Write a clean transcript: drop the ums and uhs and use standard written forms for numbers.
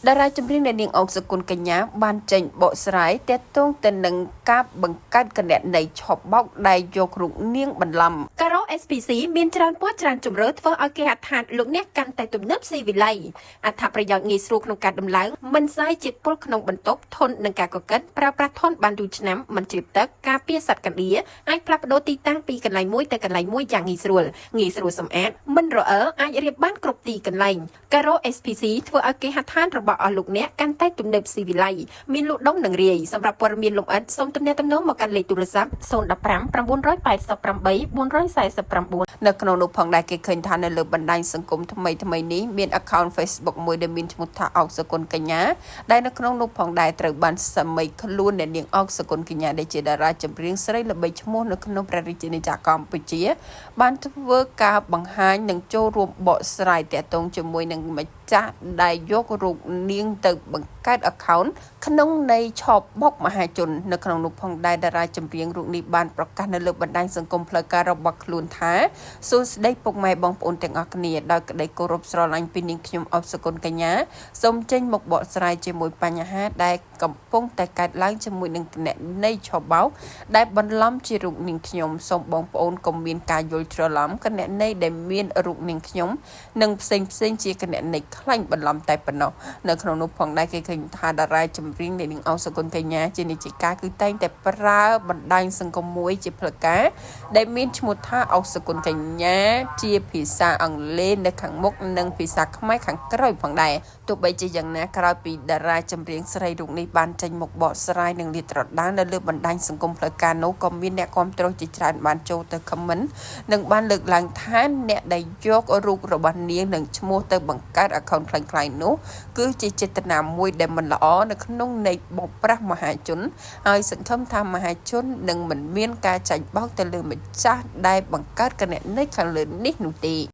តារាចម្រៀងអ្នកនាងអុកសុគន្ធកញ្ញាបានចេញបកស្រាយទាក់ទងទៅនឹងការបង្កើតគណនីឆបបោកដែលយករូបនាងបន្លំការ៉ូ SPC មានច្រើនពណ៌ច្រើនជម្រើសធ្វើឲ្យគេហដ្ឋានលោកអ្នកកាន់តែទំនើបស៊ីវិល័យអត្ថប្រយោជន៍ងាយស្រួលក្នុងការដំឡើងមិនសាយជាតិពុលក្នុងបន្ទប់ធន់នឹងការកកិតប្រើប្រាស់ធន់បានយូរឆ្នាំមិនជ្រាបទឹកការពារសត្វកណ្ដៀរអាចផ្លាស់ប្ដូរទីតាំងពីកន្លែងមួយទៅកន្លែងមួយយ៉ាងងាយស្រួលសម្អាតមិនរអិលអាចរៀបបានគ្រប់ទីកន្លែងការ៉ូ SPC ធ្វើឲ្យគេហដ្ឋានរបស់អស់លោកអ្នកកាន់តែទំនើបស៊ីវិល័យមានលក់ដុំនិងរាយសម្រាប់ព័ត៌មានលម្អិតសូមទំនាក់ទំនងមកកាន់លេខទូរស័ព្ទ015 988 នៅក្នុងនោះផងដែរគេឃើញថានៅលើបណ្ដាញសង្គមថ្មីនេះមាន account Facebook មួយដែលមានឈ្មោះថាអុកសុគន្ធកញ្ញាដែលនៅក្នុងនោះផងដែរត្រូវបានសម័យខ្លួនអ្នកនាងអុកសុគន្ធកញ្ញាដែលជាតារាចម្រៀងស្រីល្បីឈ្មោះនៅក្នុងព្រះរាជាណាចក្រកម្ពុជាបានធ្វើការបង្ហាញនិងចូលរួមបកស្រាយទាក់ទងជាមួយនឹងម្ចាស់ដែលយករូបនាងទៅបង្កើត account ក្នុងន័យឆបបុកមហាជននៅក្នុងនោះផងដែរតារាចម្រៀងរូបនេះបានប្រកាសនៅលើបណ្ដាញសង្គមផ្លូវការរបស់ខ្លួនថាសួស្ដីពុកម៉ែបងប្អូនទាំងអស់គ្នាដោយក្តីគោរពស្រឡាញ់ពីនាងខ្ញុំអុកសុគន្ធកញ្ញាសូមចេញមកបកស្រាយជាមួយបញ្ហាដែលកំពុងតែកើតឡើងជាមួយនឹងគណនីឆបោកដែលបន្លំជារូបនាងខ្ញុំសូមបងប្អូនកុំមានការយល់ច្រឡំគណនីដែលមានរូបនាងខ្ញុំនិងផ្សេងជាគណនីខ្លាញ់បន្លំតែប៉ុណ្ណោះនៅក្នុងនោះផងដែរគេឃើញថាតារាចម្រៀងអ្នកនាងអុកសុគន្ធកញ្ញាជានិច្ចការគឺតែងតែប្រើបណ្ដាញសង្គមមួយជាផ្លូវការដែលមានឈ្មោះថាអុកសុគន្ធកញ្ញាជាភាសាអង់គ្លេសនៅខាងមុខនិងភាសាខ្មែរខាងក្រោយផងដែរទោះបីជាយ៉ាងណាក្រោយពីតារាចម្រៀងស្រីរូបនេះបានចេញមកបកស្រាយនិងលាតត្រដាងនៅលើបណ្ដាញសង្គមផ្លូវការនោះក៏មានអ្នកគាំទ្រជាច្រើនបានចូលទៅ comment និងបានលើកឡើងថាអ្នកដែលយករូបរបស់នាងនិងឈ្មោះទៅបង្កើត account คล้ายៗនោះគឺជាចេតនាមួយដែលមិនល្អនៅក្នុងន័យបោកប្រាស់មហាជនហើយសង្ឃឹមថាមហាជននឹងមិនមានការចាញ់បោកទៅលើម្ចាស់ដែលបង្កើតគណនីខាងលើនេះនោះទេ